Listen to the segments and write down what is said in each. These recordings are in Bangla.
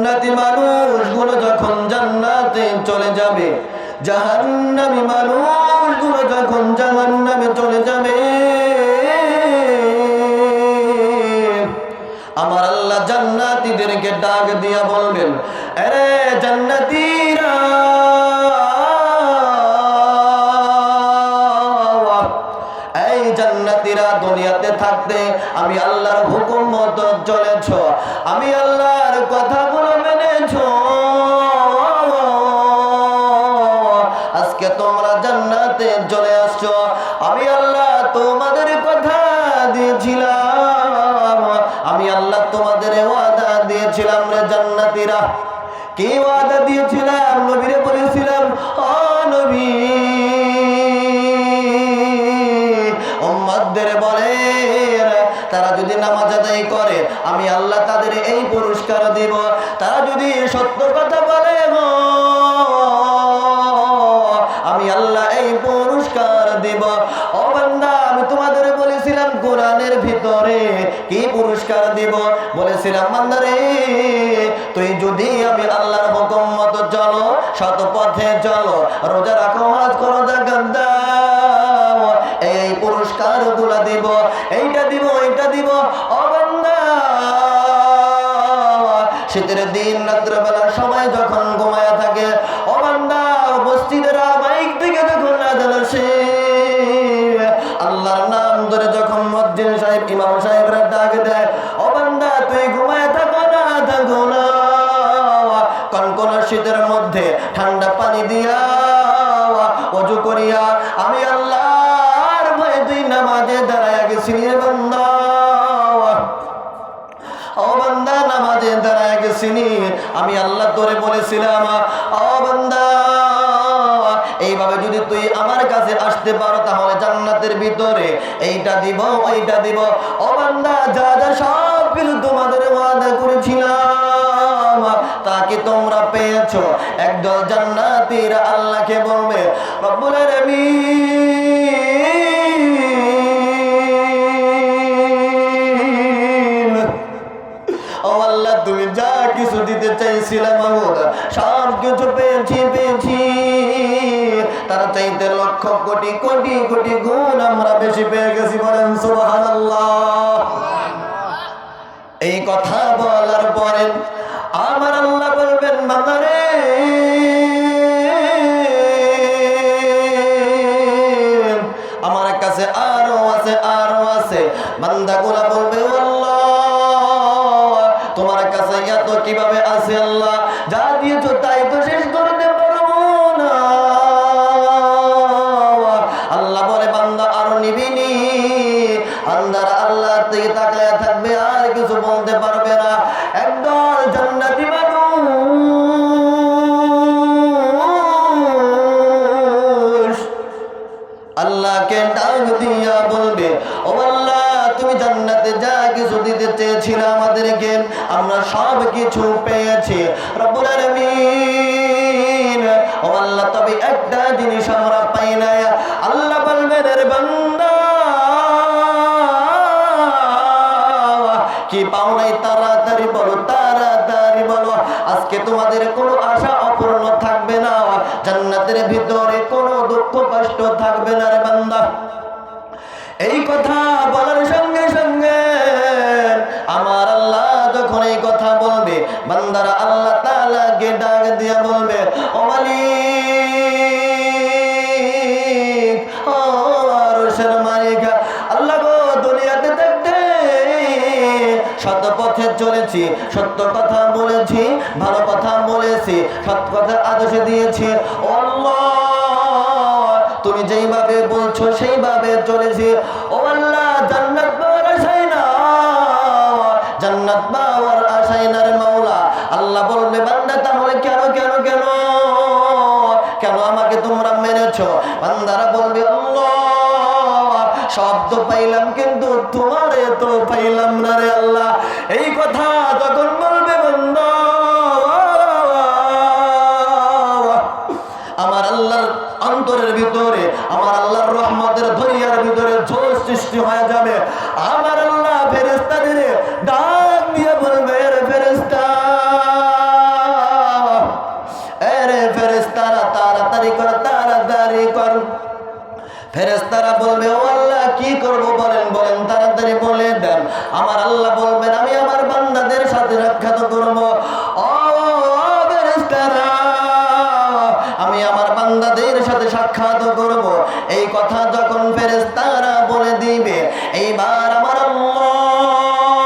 জান্নাতি মানুষগুলো যখন জান্নাতে চলে যাবে, জাহান্নামী মানুষগুলো যখন জাহান্নামে চলে যাবে, আমার আল্লাহ জান্নাতীদেরকে ডাক দিয়া বলবেন, আরে জান্নাতীরা, এই জান্নাতীরা দুনিয়াতে থাকতে আমি আল্লাহর হুকুম মতো চলেছ, আমি আল্লাহর কথাগুলো মেনেছ, আজকে তোমরা জান্নাতে চলে আসছো। আমি আল্লাহ তোমাদের কথা দিয়েছিলাম, আমি আল্লাহ তোমাদের ওয়াদা দিয়েছিলাম রে জান্নাতীরা। কি ওয়াদা দিয়েছিলাম? নবীরে বলেছিলাম, ও নবী, উম্মতদের বলেন তারা যদি নামাজ আদায় করে আমি আল্লাহ তাদের এই পুরস্কার দিব, তারা যদি সত্য কথা বলে আমি আল্লাহ এই পুরস্কার দিব। ও বান্দা, আমি তোমাদের বলেছিলাম কোরআনের ভিতরে কি পুরস্কার দিব? বলেছিলাম বান্দারে, তুই যদি আমি আল্লাহর হুকুম মতো চলো, সৎ পথে চলো, রোজা রাখো, হজ করো, যাকাত দাও, এই পুরস্কার গুলা দিব, এইটা দিব, এইটা দিব। ও বান্দা, শীতের দিন রাত্রবেলা সবাই যখন ঘুমায়া থাকে, ও বান্দা, মসজিদের মাইক থেকে যখন আযান আসে, আল্লাহর নাম ধরে যখন মুয়াজ্জিন সাহেব, ইমাম সাহেবরা ডাক দেয়, ও বান্দা তুই ঘুমায়া থাকো না, থাকো না, কনকন শীতের মধ্যে ঠান্ডা পানি দিয়া ওযু করিয়া আমি আল্লাহর ভয়ে তুই নামাজে দাঁড়ায়া গেছিলি বান্দা, ও বান্দা নামাজে দাঁড়ায় গেছিনি, আমি আল্লাহ তোরে বলেছিলাম, ও বান্দা এইভাবে যদি তুই আমার কাছে আসতে পারো তাহলে জান্নাতের ভিতরে এইটা দিব, ওইটা দিব। ও বান্দা, যা যা সব কিছু তোমাদের ওয়াদা করেছিলাম তা কি তোমরা পেয়েছো? একদল জান্নাতীরা আল্লাহকে বলবে, রব্বুল আলামিন, ও আল্লাহ তুমি যা কিছু দিতে চাইছিলাম সব কিছু পেয়েছি, পেয়েছি, তার চাইতে লক্ষ কোটি কোটি কোটি গুণ আমরা বেশি পেয়ে গেছি। বলেন সুবহানাল্লাহ। এই কথা বলার পরে আমার আল্লাহ বলবেন, বান্দারে আমার কাছে আরো আছে, আরো আছে। বান্দাগুলা বলবে, আল্লাহ তোমার কাছে এত কিভাবে আছে? আল্লাহ যা দিয়েছো তাই তো শেষ করতে পারবো না। আল্লাহ বলে, বান্দা আরো নিবিনি। বান্দারা আল্লাহ থেকে তাকায়া থাকবে, আর কিছু বলতে পারবে না। একদল জান্নাতি মানুষ আল্লাহকে ডাক দিয়া বলবে, ও আল্লাহ তুমি জান্নাতে যা কিছু দিতে চেয়েছিলে আমাদেরকে আমরা সব কিছু পেয়েছি রব্বুল আলামিন। ও আল্লাহ, তবে একটা জিনিস আমরা পাই না। আল্লাহ বলবেন, রে বান্দা কি পাও নাই? তাড়াতাড়ি বলো, তাড়াতাড়ি বলো। আজকে তোমাদের কোনো আশা অপূর্ণ থাকবে না, জান্নাতের ভিতরে কোনো দুঃখ কষ্ট থাকবে না রে বান্দা। এই কথা বলার সঙ্গে সঙ্গে আমার আল্লাহ যখন এই কথা বলবে, বান্দারা আল্লাহ তাআলাকে ডাক দিয়া বলবে, ও মালিক, ও আরশের মালিক, আল্লাহ গো দুনিয়াতে থাকতে সত্য পথে চলেছি, সত্য কথা বলেছি, ভালো কথা বলেছি, সৎ কথার আদেশ দিয়েছি। ও আল্লাহ তুমি যেইভাবে বলছো সেইভাবে চলেছি। ও আল্লাহ জান্নাত পাওয়ার আশায় না, জান্নাত পাওয়ার আশায় না রে মাওলা। আল্লাহ বলবে, বান্দা তাহলে কেন কেন কেন কেন আমাকে তোমরা মেনেছো? বান্দারা বলবে, আল্লাহ সব তো পাইলাম কিন্তু তোমারে তো পাইলাম না রে আল্লাহ। এই কথা তখন বলবে বান্দা, আমার আল্লাহর অন্তরের ভিতরে, আমার আল্লাহর রহমতের দরিয়ার ভিতরে ঝোল সৃষ্টি হয়ে যাবে। আমার আল্লাহ ফেরেশতাদের ডাক দিয়ে বলবে, রে ফেরেশতা সাক্ষাৎ করব। এই কথা যখন ফেরেশতারা বলে দিবে, এইবার আমার আল্লাহ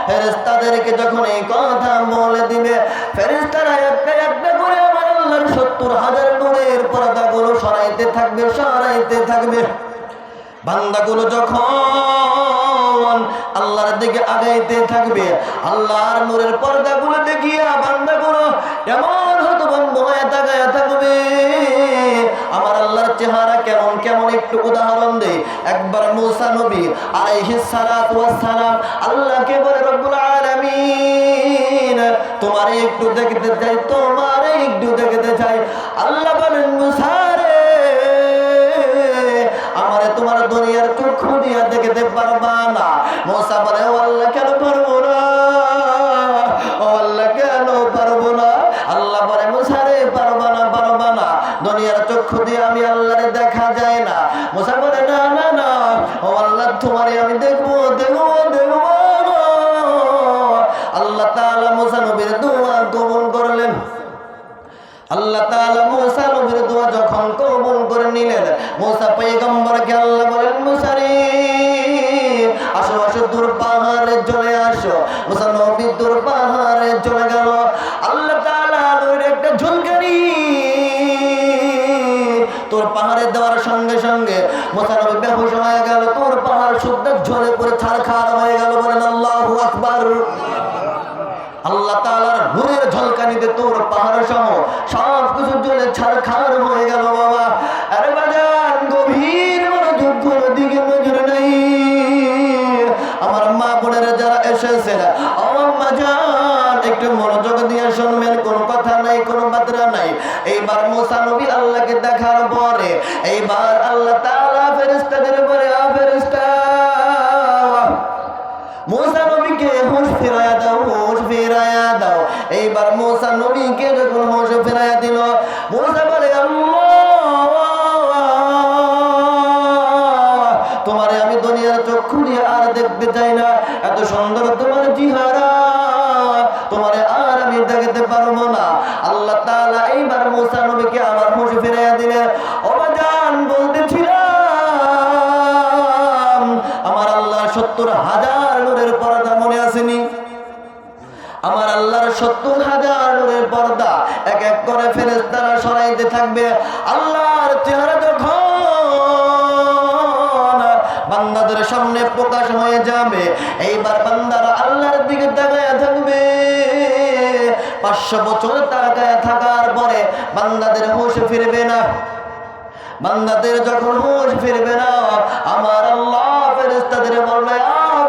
ফেরেশতাদেরকে যখন এই কথা বলে দিবে, ফেরেশতারা একটা একটা করে আমার আল্লাহর 70,000 নূরের পর্দাগুলো সরাইতে থাকবে, সরাইতে থাকবে। বান্দাগুলো যখন আল্লাহর দিকে আগাইতে থাকবে, আল্লাহর নূরের পর্দাগুলো দেখিয়া বান্দাগুলো এমন হতভম্ব হয়ে তাকায়া থাকবে। আমার আল্লাহর চেহারা কেমন কেমন একটু উদাহরণ দেই। একবার মূসা নবী আলাইহিস সালাতু ওয়াস সালাম আল্লাহকে বলে, রব্বুল আলামিন তোমারে একটু দেখতে চাই, তোমারে একটু দেখতে চাই। আল্লাহ বলেন, মূসা রে, আমারে তোমার দুনিয়ার চক্ষু দিয়া দেখতে পারবা না। মূসা বলে, ও আল্লাহ কেন পারবো না, ও আল্লাহ কেন পারবো না? আল্লাহ বলে, মূসা রে পারবা না, পারবা না, দুনিয়ার চক্ষু দিয়ে আমি আল্লাহরে দেখা যায় না। মূসা বলে, না না না, ও আল্লাহ তোমারে আমি দেখবো, দেখবো, দেখবো। আল্লাহ তাআলা মূসা নবীর দোয়া কবুল করলেন। আল্লাহ তাআলা মূসা নবীর দোয়া যখন কবুল করে নিলেন, মূসা পয়গম্বরকে আল্লাহ বলেন, মূসা রে আসো আসো, দূর পাহাড়ে চলে আসো। মূসা নবী দূর পাহাড়ে চলে গেল। আল্লাহ তাআলা নবীর একটা ঝলকানি তোর পাহাড়ে দেওয়ার সঙ্গে সঙ্গে মূসা নবী বেহুশ হয়ে গেল। তোর পাহাড় শুদ্ধ ঝরে পড়ে ছারখার হয়ে গেল। বলেন আল্লাহু আকবার। আল্লাহ তাআলার নূরের ঝলকানিতে তোর পাহাড় সহ সব কিছু জ্বলে ছারখার হয়ে গেল। বাবা আরে বাজান, গভীর মনোযোগ, কোনো দিকে নজর নাই। আমার মা বোনেরা যারা এসেছেন, আমার মা জান একটু মনোযোগ দিয়ে শুনবেন, কোনো কথা নাই, কোনো বাতরা নাই। এইবার মূসা নবী আল্লাহকে দেখার পরে এইবার আল্লাহ তাআলা ফেরেশতাদের বলে, ফেরেশতা মূসা নবীকে হুঁশ ফিরায়া দাও, হুঁশ ফিরায়া দাও। এইবার মূসা নবীকে যখন হুঁশ ফিরায়া দিল, মূসা বলে, আল্লাহ তোমারে আমি দুনিয়ার চক্ষু দিয়ে আর দেখতে চাই না। এত সুন্দর তোমার চেহারা, তোমারে আর আমি দেখতে পারবো না। আল্লাহ তাআলা এইবার মূসা নবীকে আবার হুঁশ ফিরায়া দিলেন। ও বাজান, বলতেছিলাম আমার আল্লাহ 70,000 নূরের পর্দা মনে আসেনি? আমার আল্লাহর 70,000 নূরের পর্দা এক এক করে ফেরেশতারা সরাইতে থাকবে। আল্লাহর চেহারা যখন বান্দাদের সামনে প্রকাশ হয়ে যাবে, এইবার বান্দারা আল্লাহর দিকে তাকায়া থাকবে। 500 বছর তাকায়া থাকার পরে বান্দাদের হুঁশ ফিরবে না। বান্দাদের যখন হুঁশ ফিরবে না, আমার আল্লাহ ফেরেশতাদের বলবে,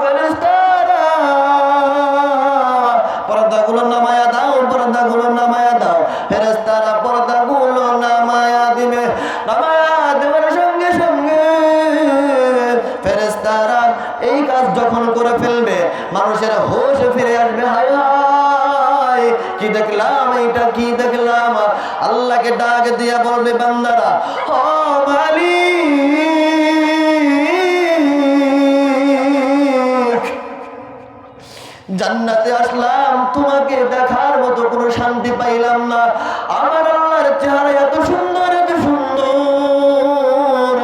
ফেরেশতারা পর্দাগুলো নামায়া দাও, পর্দাগুলো নামায়া দাও। ফেরেশতারা পর্দাগুলো নামায়া দিবে। নামায়া দেওয়ার সঙ্গে সঙ্গে ফেরেশতারা এই কাজ যখন করে ফেলবে, মানুষের হুঁশ ফিরে আসবে। হায় হায়, কি দেখলাম, এইটা কি দেখলাম? আল্লাহকে ডাক দিয়া বলবে বান্দারা, ও মালিক, জান্নাতে আসলাম, তোমাকে দেখার মতো কোনো শান্তি পাইলাম না। আমার আল্লাহর চেহারা এত সুন্দর, এত সুন্দর,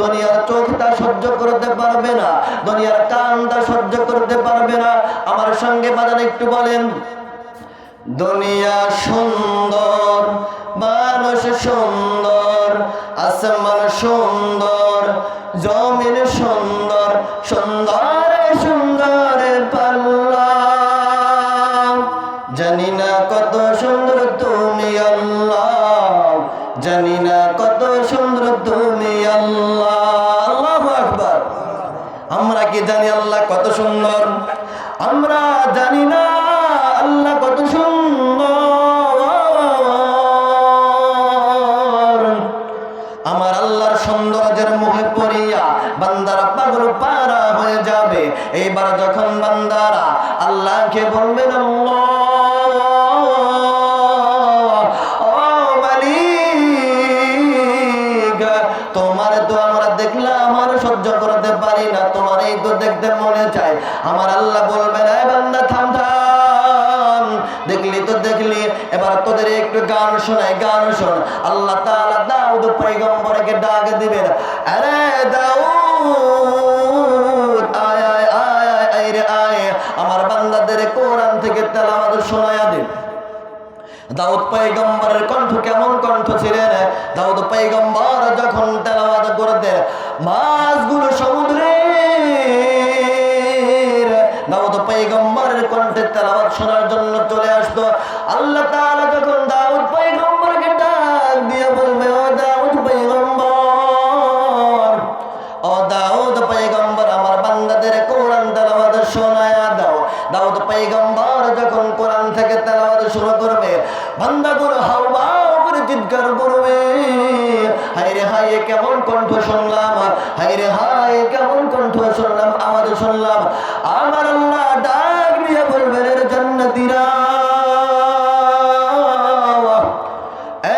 দুনিয়ার চোখ তা সহ্য করতে পারবে না, দুনিয়ার কান তা সহ্য করতে পারবে না। আমার সঙ্গে বাজান একটু বলেন, দুনিয়া সুন্দর, মানুষ সুন্দর, আসমান সুন্দর, জমিন সুন্দর, সুন্দর সুন্দর পাল্লা। জানি না কত সুন্দর তুমি আল্লাহ, জানি না কত সুন্দর তুমি আল্লাহ। আল্লাহু আকবার। আমরা কি জানি আল্লাহ কত সুন্দর? আমরা জানি না আল্লাহ কত সুন্দর। আমার আল্লাহর সৌন্দর্যের মুখে পড়িয়া বান্দারা পাগল পারা হয়ে যাবে। এইবার যখন বান্দারা আল্লাহকে বলবেন, তোমার তো আমরা দেখলাম আর সহ্য করতে পারি না, তোমার এই তো দেখতে মনে চায়। আমার আল্লাহ বলবেন, বান্দা থাম থাম, দেখলি তো দেখলি, এবার তোদের একটু গান শোনায়, গান শোন। আল্লাহ তাআলা দাউদ পয়গম্বরকে ডাক দিবেন, আরে দাউদ আয় আয় আয় আয় আয় রে আয়, আমার বান্দাদের কোরআন থেকে তেলাওয়াত শোনায়া দে। দাউদ পয়গম্বরের কণ্ঠ কেমন কণ্ঠ ছিলেন! দাউদ পয়গম্বর যখন তেলাওয়াত করতেন, মাছগুলো সমুদ্রে দাউদ পয়গম্বরের কণ্ঠে তেলাওয়াত শোনার জন্য চলে আসতো। আল্লাহ তাআলা যখন দাউদ পয়গম্বরকে ডাক দিয়ে বলবে, ও দাউদ পয়গম্বর, ও দাউদ পয়গম্বর, আমার বান্দাদের কোরআন তেলাওয়াত শোনায়া দাও। দাউদ পয়গম্বর যখন কোরআন থেকে তেলাওয়াত শুরু করবে, বান্দাগুলো হাওমাও করে চিৎকার করবে, হায় রে হায় কেমন কণ্ঠ শুনলাম, হায় রে হায় কেমন কণ্ঠ শুনলাম, আওয়াজ শুনলাম। আমার আল্লাহ ডাক দিয়ে বলবেন, এর জান্নাতীরা,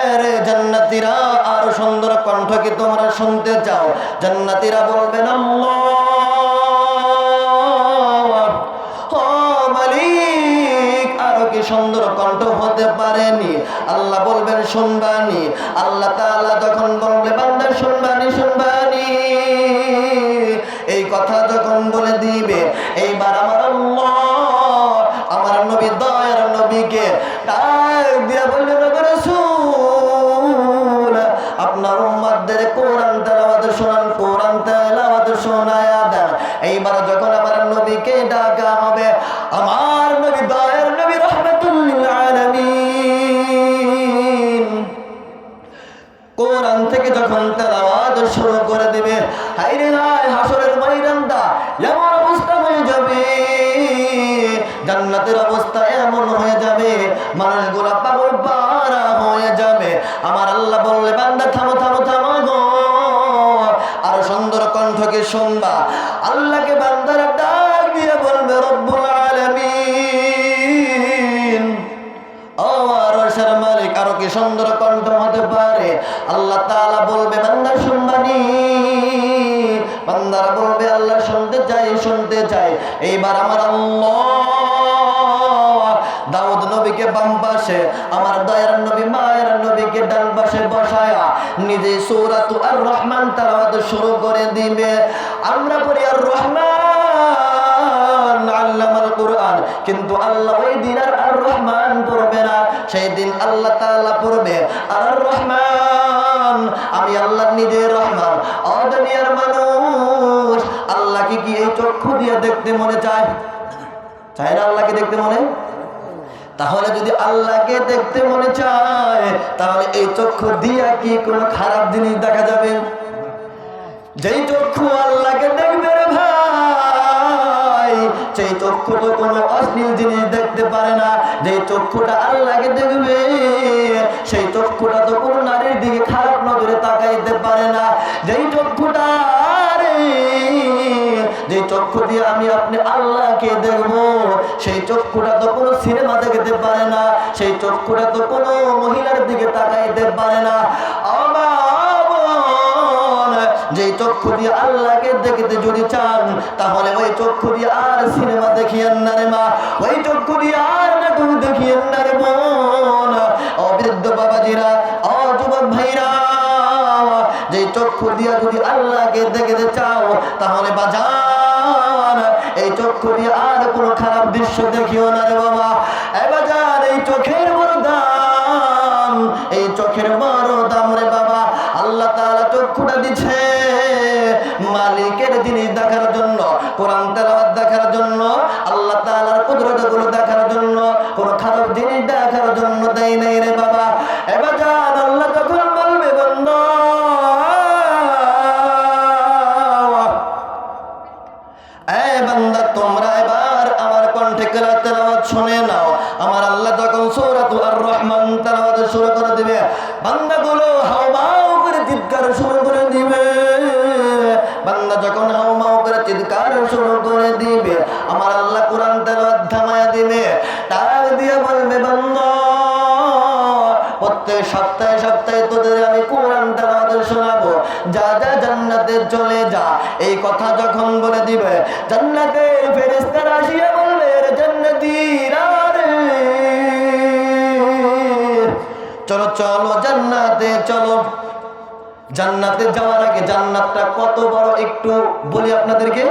এরে জান্নাতীরা, আরো সুন্দর কণ্ঠ কি তোমরা শুনতে চাও? জান্নাতীরা বলবেন, আল্লাহ সুন্দর কণ্ঠ হতে পারেনি। আল্লাহ বলবেন, শুনবানি। আল্লাহ তাআলা যখন বলবে, বান্দা শুনবানি শুনবানি, এই কথা যখন বলে দিবে, এইবার আমার আল্লাহ আমার নবী, দয়ার নবীকে ডাক দিয়া বললেন, রাসূল আপনার উম্মতদের কোরআন তেলাওয়াত শোনান, কোরআন তেলাওয়াত শোনায়া দেন। এইবার যখন আমার নবীকে ডাকা হবে, আমার নবী, দয়ার নবী, রাহমাতুল লিল আলামিন, কোরআন থেকে যখন তেলাওয়াত শুরু করে দিবে, হায় রে হায় হাসরের ময়দানটা এমন অবস্থা হয়ে যাবে, জান্নাতের অবস্থা এমন হয়ে যাবে, মানুষগুলা পাগল পারা হয়ে যাবে। আমার আল্লাহ বললে, বান্দা থামো থামো থামো গো, আর সুন্দর কণ্ঠকে শুনবা। আল্লাহকে বান্দারা ডাক দিয়ে বলবে, রব্বুল আলামিন, ও আরশের মালিক, আরো কি সুন্দর কণ্ঠ হতে পারে? আল্লাহ তাআলা বলবে, বান্দা শুনবানি। বান্দারা বলবে, আল্লাহ শুনতে চাই শুনতে চাই। এইবার আমার আল্লাহ দাউদ নবীকে বাম পাশে, আমার দয়ার নবী মায়ের নবীকে ডান পাশে বসায়া নিজে সূরাতু আর রহমান তেলাওয়াত শুরু করে দিবে। আমরা পড়ি আর রহমান আল্লামাল কুরআন, কিন্তু আল্লাহ ওই দিন আর রহমান পড়বে না, সেই দিন আল্লাহ তাআলা পড়বে আর রহমান। আমি আল্লাহ নিজে রহমান। ও দুনিয়ার মানুষ, আল্লাহকে কি এই চক্ষু দিয়ে দেখতে মনে চায়? চায় না আল্লাহকে দেখতে মনে? তাহলে যদি আল্লাহকে দেখতে মনে চায়, তাহলে এই চক্ষু দিয়া কি কোনো খারাপ জিনিস দেখা যাবে? যেই চক্ষু আল্লাহকে দেখবে রে ভাই, সেই চক্ষু তো কোনো অশ্লীল জিনিস দেখতে পারে না। যেই চক্ষুটা আল্লাহকে দেখবে, সেই চক্ষুটা তো কোনো নারীর দিকে খারাপ নজরে তাকাইতে পারে না। যেই চক্ষুটা, যে চক্ষু দিয়ে আমি আপনি আল্লাহকে দেখবো, সেই চক্ষুটা তো কোনো সিনেমা দেখতে পারে না, সেই চক্ষুটা তো কোনো মহিলার দিকে তাকাইতে পারে না। যে চক্ষু দিয়ে আল্লাহকে দেখতে যদি চান, তাহলে ওই চক্ষু দিয়ে আর সিনেমা দেখিয়েন না রে মা, ওই চক্ষু দিয়ে আর নাটক দেখিয়েন না রে বোন। অবৃদ্ধ বাবাজিরা, যুবক ভাইরা, যে চক্ষু দিয়ে যদি আল্লাহকে দেখতে চাও, তাহলে বাজান এই চক্ষু দিয়ে আর কোনো খারাপ দৃশ্য দেখিও না রে বাবা। বাজান এই চোখের বড় দাম, এই চোখের বড় দাম রে বাবা। আল্লাহ তাআলা চক্ষুটা দিচ্ছে মালিকের জিনিস দেখার জন্য, কোরআন তেলাওয়াত দেখার জন্য, আল্লাহ তাআলার কুদরতগুলো দেখার জন্য, কোন খারাপ জিনিস দেখার জন্য দেয় নাই রে বাবা। বাজান আল্লাহ যখন বলবে, বান্দা বান্দা তোমরা এবার আমার কণ্ঠে তেলাওয়াত শুনে নাও। আমার আল্লাহ যখন সূরাতুল আর রহমান তেলাওয়াত শুরু করে দিবে, বান্দাগুলো হাওমাও করে চিৎকার শুরু করে দিবে। বান্দা যখন হাওমাও করে চিৎকার শুরু করে দিবে, আমার আল্লাহ কোরআন তেলাওয়াত থামায়া দিবে, ডাক দিয়ে বলবে, বান্দা প্রত্যেক সপ্তাহে সপ্তাহে তোদের আমি কোরআন তেলাওয়াত শোনাবো, যা যা জান্নাতে চলে যা। এই কথা যখন বলে দিবে, জান্নাতের ফেরেশতারা আসিয়া বলবে, জান্নাতীরা রে চলো চলো জান্নাতে চলো। জান্নাতে যাওয়ার আগে জান্নাতটা কত বড় একটু বলি আপনাদেরকে।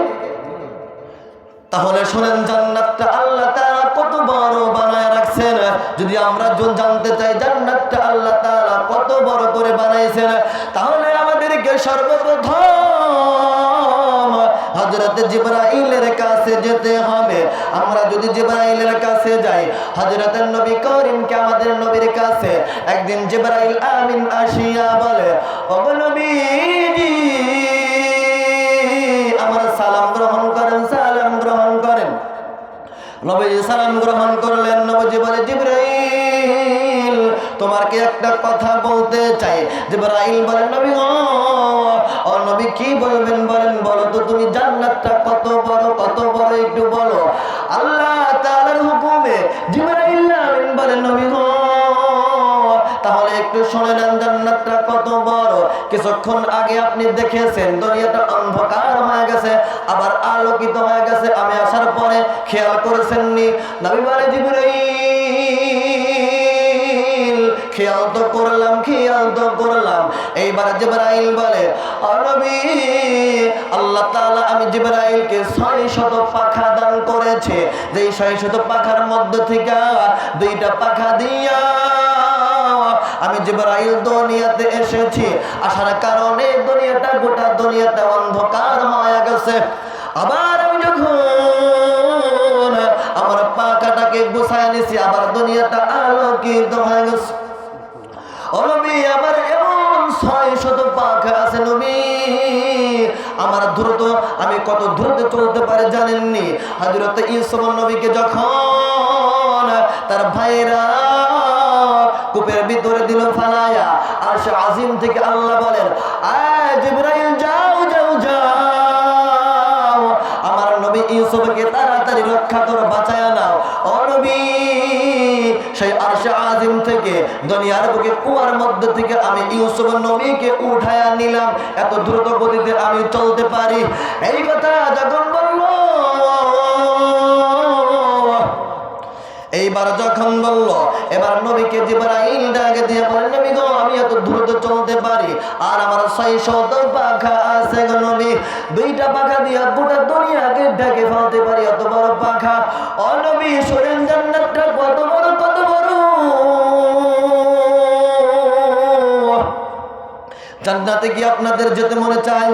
তাহলে শোনেন, জান্নাতটা আল্লাহ তাআলা কত বড় বানায় রাখছেন। যদি আমরা জানতে চাই জান্নাতটা আল্লাহ তাআলা কত বড় করে বানাইছেন, তাহলে আমাদেরকে সর্বপ্রথম হযরত জিবরাইলের কাছে যেতে হবে। আমরা যদি জিবরাইলের কাছে যাই, হযরত নবী করিমকে আমাদের নবীর কাছে একদিন জিবরাইল আমিন আসিয়া বলে, ও নবীজি আমার সালাম গ্রহণ করেন, সালাম গ্রহণ করেন। নবীজি সালাম গ্রহণ করলেন। নবীজি বলে, জিবরাইল তোমাকে একটা কথা বলতে চাই। জিবরাইল বলেন, নবী ও নবী কি বলবেন বলেন? বলো তো তুমি জান্নাতটা কত বড়, কত বড় একটু বলো। আল্লাহ তাআলার হুকুমে জিবরাইল আমিন বলেন, নবী তাহলে একটু শুনে নেন জান্নাতটা কত বড়। কিছুক্ষণ আগে আপনি দেখেছেন দুনিয়াটা অন্ধকার হয়ে গেছে, আবার আলোকিত হয়ে গেছে। আমি আসার পরে খেয়াল করেছেননি? নবী বলে, জিবরাইল খেয়াল তো করলাম, খেয়াল তো করলাম। এইবার জিবরাইল বলে, ও নবী আল্লাহ তাআলা আমি জিবরাইলকে 600 পাখা দান করেছে। যেই 600 পাখার মধ্যে থেকে 2টা পাখা দিয়া আমি জিবরাইল দুনিয়াতে এসেছি। আসার কারণে দুনিয়াটা, গোটা দুনিয়াটা অন্ধকার হয়ে গেছে। আবার আমি যখন আমার পাখাটাকে গুছায় নিছি, আবার দুনিয়াটা আলোকিত হয়ে গেছে। ও নবী আমার এমন 600 পাখা আছে নবী, আমার দ্রুত, আমি কত দ্রুত চলতে পারে জানেননি? হযরত ইউসুফ নবীকে যখন তার ভাইরা কূপের ভিতরে দিল ফালায়া, আরশ আজিম থেকে আল্লাহ বলেন, আয় জিবরাইল যাও যাও যাও, আমার নবী ইউসুফকে তাড়াতাড়ি রক্ষা করো, বাঁচায়া নাও। ও নবী সেই আরশ আজিম থেকে দুনিয়ার বুকে কুয়ার মধ্যে থেকে আমি ইউসুফ নবীকে উঠায়া নিলাম। এত দ্রুত গতিতে আমি চলতে পারি। এই কথা যখন বললো, এইবার যখন বলল, এবার নবীকে জিবরাইল ডাকে দিয়ে বলেন, নবী গো আমি এত দ্রুত চলতে পারি, আর আমার 600 পাখা আছে গো নবী। 2টা পাখা দিয়ে গোটা দুনিয়াকে ঢেকে ফেলতে পারি, এত বড় পাখা। ও নবী শোনেন জান্নাতটা কত বড়, কত বড়। জান্নাতে কি আপনাদের যেতে মনে চায়?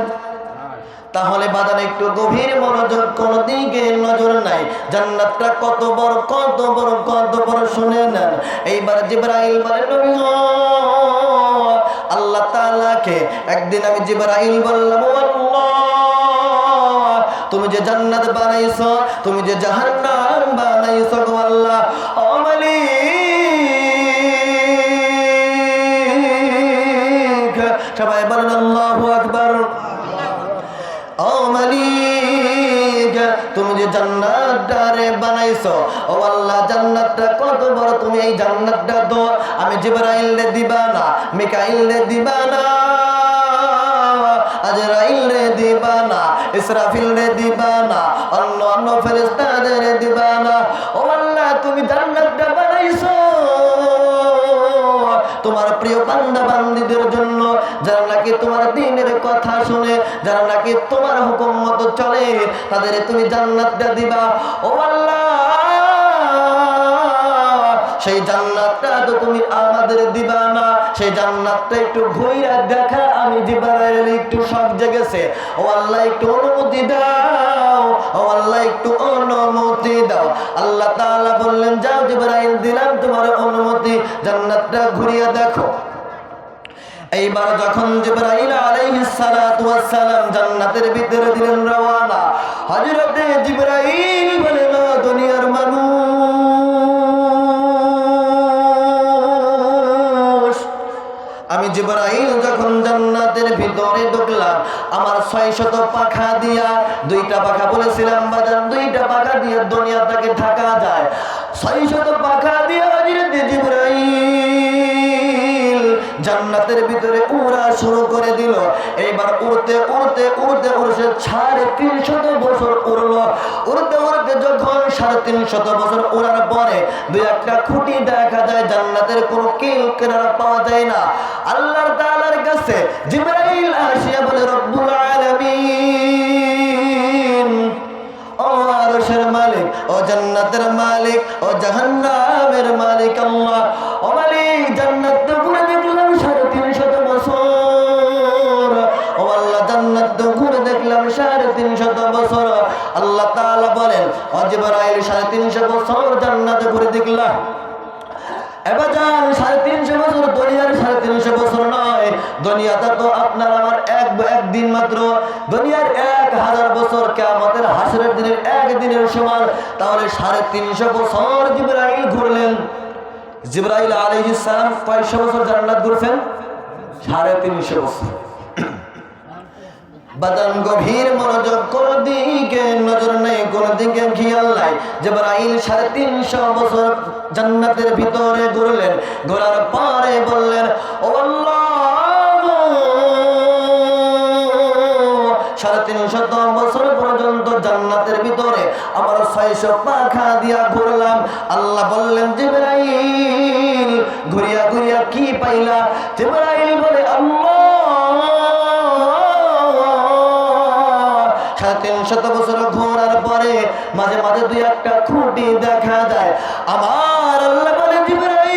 তাহলে বাদান একটু গভীর মনোযোগ, কোন দিকে নজর নাই। জান্নাতটা কত বড়, কত বড়, কত বড় শুনে নেন। এইবার জিবরাইল বলেন, নবী আল্লাহ তাআলাকে একদিন আমি জিবরাইল বললাম, ও আল্লাহ তুমি যে জান্নাত বানাইছো, তুমি যে জাহান্নাম বানাইছো গো আল্লাহ, ও মালিক। সবাই বলেন আল্লাহু আকবার। ও মালিক তুমি যে জান্নাতটারে বানাইছো, ও আল্লাহ জান্নাতটা কত বড়, তুমি এই জান্নাতটা তো আমি জিবরাইলরে দিবা না, মিকাইলরে দিবা না, আজরাইলরে দিবা না, ইসরাফিলরে দিবা না, অন্য অন্য ফেরেশতাদের দিবা না। ও আল্লাহ তুমি জান্নাতটা বানাইছো তোমার প্রিয় বান্দা বান্দীদের জন্য, যারা নাকি তোমার দ্বীনের কথা শুনে, যারা নাকি তোমার হুকুম মতো চলে, তাদের তুমি জান্নাতটা দিবা। ও আল্লাহ সেই জান্নাতটা তো তুমি আমাদের দিবা না, সেই জান্নাতটা একটু ঘুরে দেখা আমি জিবরাইল একটু সব জেগেছে। ও আল্লাহ একটু অনুমতি দাও, ও আল্লাহ একটু অনুমতি দাও। আল্লাহ তাআলা বললেন, যাও জিবরাইল দিলাম তোমার অনুমতি, জান্নাতটা ঘুরিয়ে দেখো। এইবার যখন জিবরাইল আলাইহিস সালাতু ওয়াস সালাম জান্নাতের ভিতরে দিলেন রওয়ানা, হযরতে জিবরাইল বলেন, দুনিয়ার মানুষ, আমি জিবরাইল যখন জান্নাতের ভিতরে ঢুকলাম, আমার 600 পাখা দিয়া, 2টা পাখা বলেছিলাম বাজান, 2টা পাখা দিয়ে দুনিয়াটাকে ঢাকা যায়। 600 পাখা দিয়ে হযরতে জিবরাইল জান্নাত জান্নাতের ভিতরে উড়া শুরু করে দিল। এইবার উড়তে উড়তে উড়তে উড়ছে 350 বছর উড়লো। উড়তে উড়তে যখন 350 বছর উড়ার পরে দুই একটা খুঁটি দেখা যায়, জান্নাতের কোনো কিল কিনারা পাওয়া যায় না। আল্লাহ তাআলার কাছে জিবরাইল আসিয়া বলে, রব্বুল আলামিন, ও আরশের মালিক, ও জান্নাতের মালিক, ও জাহান্নামের মালিক আল্লাহ, ও মালিক, জান্নাত তো ঘুরে দেখলাম 350 বছর, ও আল্লাহ, জান্নাত তো ঘুরে দেখলাম 350 বছর। আল্লাহ তাআলা বলেন, ও জিবরাইল, 350 বছর জান্নাতে ঘুরে দেখলাম। এবার যান, 350 বছর দুনিয়ার 350 বছর নয়, দুনিয়াটা তো আপনার আমার একদিন মাত্র। দুনিয়ার 1000 বছর কিয়ামতের হাসরের দিনের একদিনের সমান। তাহলে 350 বছর জিবরাইল ঘুরলেন। জিবরাইল আলাইহিস সালাম কয়শো বছর জান্নাত ঘুরছেন? 350 বছর। বাদান গভীর মনোযোগ, কোন দিকে নজর নেই, কোন দিকে খেয়াল নাই। জিবরাইল 350 বছর জান্নাতের ভিতরে ঘুরলেন। ঘোরার পরে বললেন, ও আল্লাহ, 350 বছর পর্যন্ত জান্নাতের ভিতরে আমার 600 পাখা দিয়া ঘুরলাম। আল্লাহ বললেন, জিবরাইল, ঘুরিয়া ঘুরিয়া কি পাইলা? জিবরাইল বলে, আল্লাহ, 350 বছর ঘোরার পরে মাঝে মাঝে দুই একটা খুঁটি দেখা যায়। আমার আল্লাহ বলে, জিবরাইল,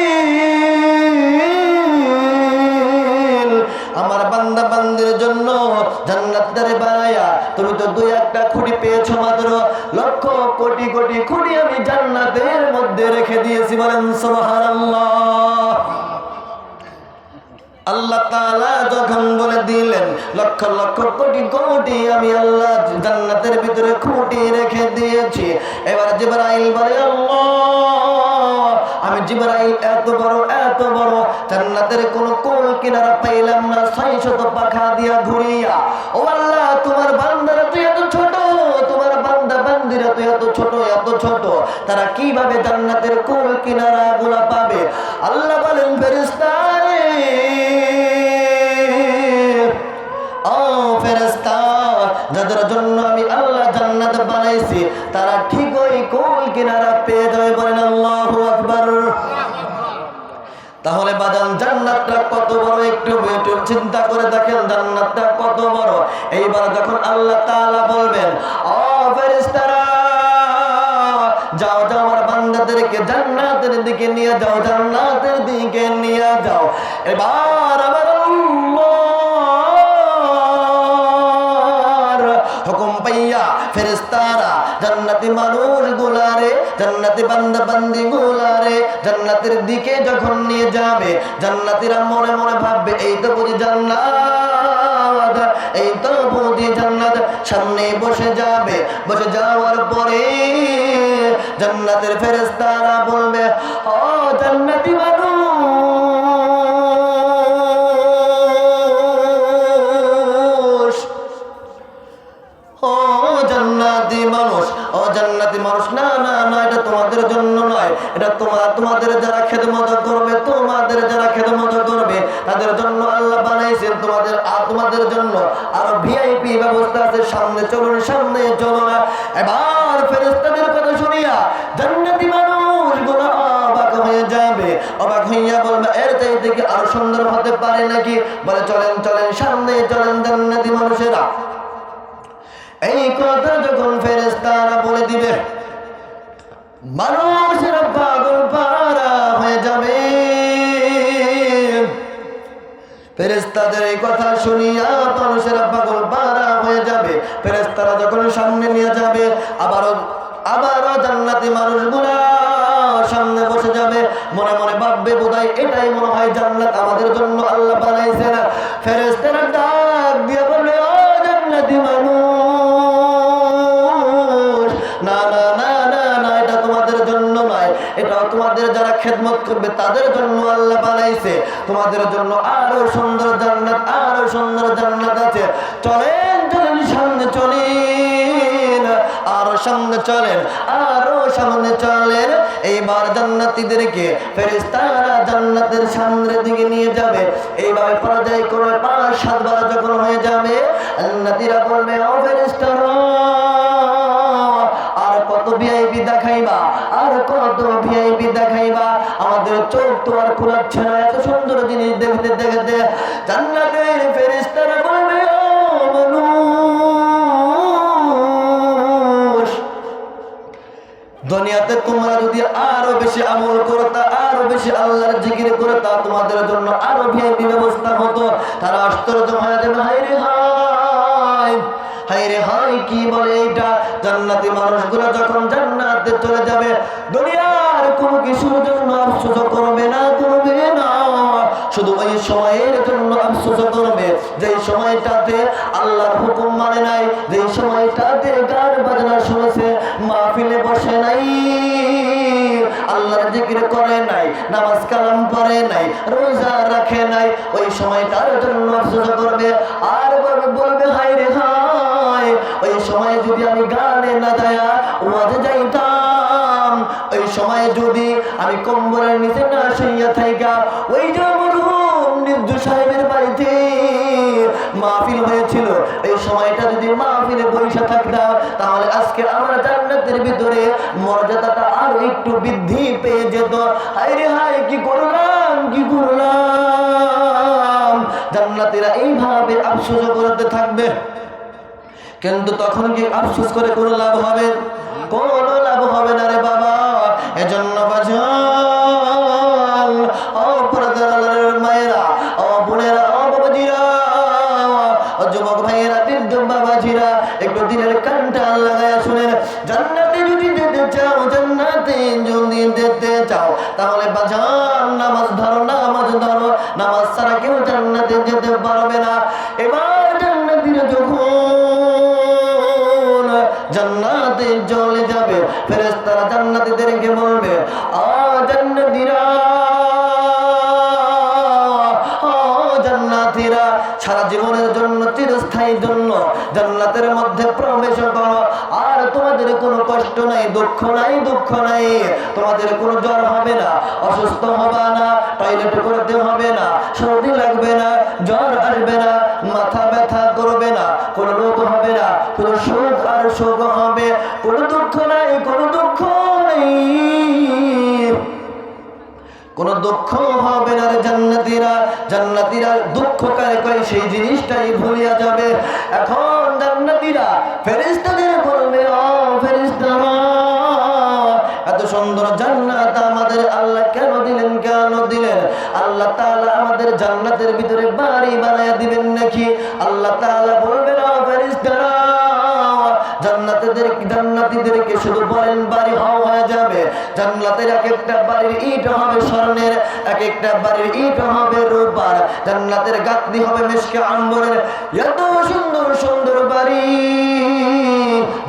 আমার বান্দা বান্দির জন্য জান্নাতের বানায়া তুমি তো দুই একটা খুঁটি পেয়েছো মাত্র, লক্ষ কোটি কোটি খুঁটি আমি জান্নাতের মধ্যে রেখে দিয়েছি। বলেন সুবহানাল্লাহ। আল্লাহ তাআলা যখন বলে দিলেন লক্ষ লক্ষ কোটি কোটি আমি আল্লাহ জান্নাতের ভিতরে খুঁটি রেখে দিয়েছি, এবার জিবরাইল বলে, আল্লাহ, আমি জিবরাইল এত বড় জান্নাতের কোন কোল কিনারা পাইলাম না, 600 পাখা দিয়া ঘুরিয়া। ও আল্লাহ, তোমার বান্দারা তো এত ছোট, তোমার বান্দা বান্দিরা তো এত ছোট, তারা কিভাবে জান্নাতের কোল কিনারা গুলা পাবে? আল্লাহ বলেন, ফেরেশতা, ফেরেশতা, যাদের জন্য আমি আল্লাহ জান্নাত বানাইছি তারা ঠিক ওই কোল কিনারা পেয়ে যাবে। বলেন আল্লাহু আকবার। তাহলে বাদান জান্নাতটা কত বড়, একটু চিন্তা করে দেখেন জান্নাতটা কত বড়। এইবার যখন আল্লাহ তাআলা বলবেন, ও ফেরেশতারা, যাও যাও আমার বান্দাদেরকে জান্নাতের দিকে নিয়ে যাও, জান্নাতের দিকে নিয়ে যাও। এবার আমার হুকুম পাইয়া ফেরেশতারা জান্নাতি মানুষ গুলারে, জান্নাতি বান্দা বান্দি গুলারে জান্নাতের দিকে যখন নিয়ে যাবে, জান্নাতীরা মনে মনে ভাববে, এই তো বুঝি জান্নাত, এই তো বুঝি জান্নাত। সামনে বসে যাবে, বসে যাওয়ার পরে জান্নাতের ফেরেশতারা বলবে, ও জান্নাতি মানুষ, ও জান্নাতি মানুষ, না না না, এটা তোমাদের জন্য নয়, এটা তোমাদের যারা খেদমত করবে, তোমাদের যারা খেদমত করবে তাদের জন্য আল্লাহ বানাইছেন। তোমাদের জন্য আরো ভিআইপি ব্যবস্থা আছে, সামনে চলুন, সামনে চলুন। এবার ফেরেশতাদের কথা শুনিয়া জান্নাতি মানুষ গুলো অবাক হয়ে যাবে, অবাক হইয়া বলবে, এর চাইতে কি আরো সুন্দর হতে পারে নাকি? বলে, চলেন চলেন, সামনে চলেন জান্নাতি মানুষেরা। এই কথা যখন ফেরেশতারা বলে দিবে, মানুষেরা পাগল পারা হয়ে যাবে। ফেরেশতাদের এই কথা শুনিয়া মানুষেরা পাগল পারা হয়ে যাবে। ফেরেশতারা যখন সামনে নিয়ে যাবে, আবারও জান্নাতি মানুষগুলা সামনে বসে যাবে। মনে মনে ভাববে, বোধহয় এটাই মনে হয় জান্নাত আমাদের জন্য আল্লাহ বানাইছে না। ফেরেশতারা ডাক দিয়ে বলবে, ও জান্নাতি মানুষ, না না না না না, এটা তোমাদের জন্য নয়, এটাও তোমাদের যারা খেদমত করবে তাদের জন্য আল্লাহ বানাইছে। তোমাদের জন্য আরো সুন্দর জান্নাত, আরো সুন্দর জান্নাত আছে। চলেন চলেন, সামনে চলেন, আরো সামনে চলেন, আরো সামনে চলেন। এইবার জান্নাতীদেরকে ফেরেশতারা জান্নাতের সামনের দিকে নিয়ে যাবে। এইভাবে পর্যায় করে 5-7 বার যখন হয়ে যাবে, জান্নাতীরা বলবে, ও ফেরেশতারা, আর কত ভিআইপি দেখাইবা, আর কত ভিআইপি দেখাইবা, আমাদের চোখ তো আর কুলাচ্ছে না এত সুন্দর জিনিস দেখতে দেখতে। জান্নাতের ফেরেশতারা বলবে, ও মানুষ, দুনিয়াতে তোমরা যদি আরো বেশি আমল করতা, আরো বেশি আল্লাহর জিকির করতা, তোমাদের জন্য আরো ভিআইপি ব্যবস্থা হতো। তারা আশ্চর্য হয়ে যাবে, হায় রে হায়, হায় রে হায়, কি বলে এটা? জান্নাতি মানুষগুলো যখন জান্নাতে চলে যাবে, দুনিয়ার কোনো কিছুর জন্য আফসোস করবে না, করবে না, শুধু ওই সময়ের জন্য আফসোস করবে যেই সময়টাতে আল্লাহর হুকুম মানে নাই, যেই সময়টাতে গান বাজনা শুনেছে, মাহফিলে বসে নাই, আল্লাহর জিকির করে নাই, নামাজ কালাম পড়ে নাই, রোজা রাখে নাই, ওই সময়টার জন্য আফসোস করবে। আর বলবে, হায় রে হায়, ওই সময় যদি আমি গানে না যায়া ওয়াজে যাইতাম, ওই সময় যদি আমি কম্বলের নিচে না শুইয়া থাইকা ওই যে মরহুম নির্দু সাহেবের বাড়িতে মাহফিল হয়েছিল, এই সময়টা যদি মাহফিলে বসে থাকতাম, তাহলে আজকে আমরা জান্নাতের ভিতরে মর্যাদাটা আরো একটু বৃদ্ধি পেয়ে যেত। হায় রে হায়, কি করলাম, কি করলাম। জান্নাতীরা এইভাবে আফসোস করতে থাকবে। কিন্তু তখন কি আফসোস করে কোনো লাভ হবে? কোনো লাভ হবে না রে বাবা। এজন্য বাজান, ও পর্দার মায়েরা, ও বোনেরা, ও বাবাজিরা, ও যুবক ভাইয়েরা, বৃদ্ধ বাবাজিরা, একটু দিনের কানটা লাগায়া শুনেন। জান্নাতে যদি যেতে চাও, জান্নাতে যদি যেতে চাও, তাহলে বাজান নামাজ ধরো, নামাজ ধরো। নামাজ ছাড়া কেউ জান্নাতে যেতে পারবে না। এবার জান্নাতীরা যখন জান্নাতে চলে যাবে, ফেরেশতারা জান্নাতীদেরকে বলবে, আ জান্নাতীরা, ও জান্নাতীরা, সারা জীবনের জন্য, চিরস্থায়ী জন্য জান্নাতের মধ্যে প্রবেশ করো। আর তোমাদের কোনো কষ্ট নাই, দুঃখ নাই, দুঃখ নাই, তোমাদের কোনো জ্বর হবে না, অসুস্থ হবে না, টয়লেট করতে হবে না, সর্দি লাগবে না, জ্বর আসবে না, মাথা ব্যথা করবে না, কোনো রোগ হবে না, কোনো সুখ আর সুখ হবে, কোনো দুঃখ নাই, কোনো দুঃখ নেই, কোনো দুঃখ হবে না রে জান্নাতীরা। জান্নাতীরা দুঃখ কারে কয় সেই জিনিসটাই ভুলিয়া যাবে। এখন জান্নাতীরা ফেরেশতাদের বলবে, ও ফেরেশতারা, এত সুন্দর জান্নাত আমাদের আল্লাহ কেন দিলেন, কেন দিলেন? আল্লাহ তাআলা আমাদের জান্নাতের ভিতরে বাড়ি বানায়া দিবেন নাকি? আল্লাহ তাআলা বলবেন, ও ফেরেশতারা, জান্নাতীদেরকে শুধু বলেন বাড়ি হয়ে যাবে। জান্নাতের এক একটা বাড়ির ইট হবে স্বর্ণের, এক একটা বাড়ির ইট হবে রূপার, জান্নাতের গাঁথনি হবে মিশকে আম্বরের। এত সুন্দর সুন্দর বাড়ি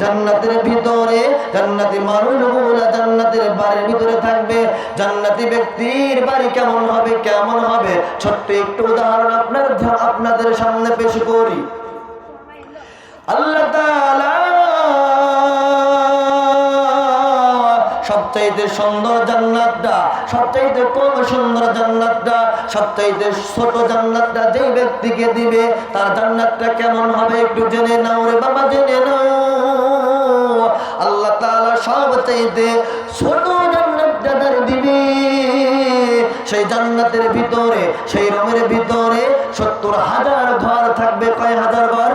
জান্নাতের ভিতরে, জান্নাতি মানুষগুলো জান্নাতের বাড়ির ভিতরে থাকবে। জান্নাতি ব্যক্তির বাড়ি কেমন হবে, কেমন হবে? ছোট্ট একটু উদাহরণ আপনাদের সামনে পেশ করি। আল্লাহ তাআলা সবচাইতে সুন্দর জান্নাতটা, সবচাইতে কম সুন্দর জান্নাতটা, সবচাইতে ছোট জান্নাতটা যেই ব্যক্তিকে দিবে, তার জান্নাতটা কেমন হবে একটু জেনে নাও রে বাবা, জেনে নাও। আল্লাহ তাআলা সবচাইতে ছোট জান্নাতটা যার দিবে, সেই জান্নাতের ভিতরে, সেই রুমের ভিতরে 70,000 ঘর থাকবে। কয় হাজার ঘর?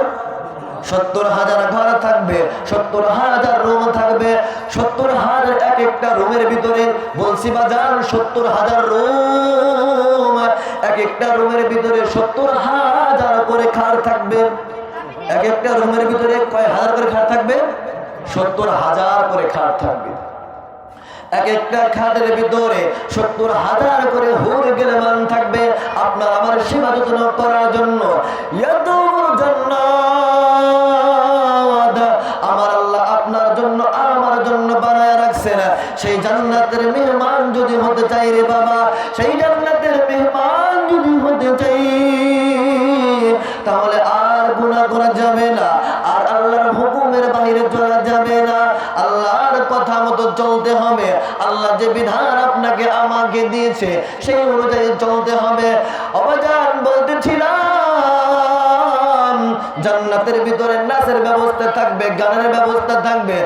70,000 ঘর থাকবে, 70,000 রুম থাকবে। 70,000 এক একটা রুমের ভিতরে, বলছি বাজার 70,000 রুম, এক একটা রুমের ভিতরে 70,000 করে খাট থাকবে। এক একটা রুমের ভিতরে কয় হাজার করে খাট থাকবে? 70,000 করে খাট থাকবে। এক একটা খাটের ভিতরে 70,000 করে হুর গেলেমান থাকবে আপনার আমার সেবা যত্ন করার জন্য। এত জান্নাত আমার আল্লাহ আপনার জন্য, আমার জন্য বানায় রাখছেন। সেই জান্নাতের মেহমান যদি হতে চাই রে বাবা, সেই জান্নাতের মেহমান যদি হতে চাই, তাহলে আর গুনাহ করা যাবে না, আর আল্লাহর হুকুমের বাইরে চলা যাবে না, আমাকে দিয়েছে সেই অনুযায়ী চলতে হবে। অবাজান বলতেছিলাম জান্নাতের ভিতরে নাচের ব্যবস্থা থাকবে, গানের ব্যবস্থা থাকবে।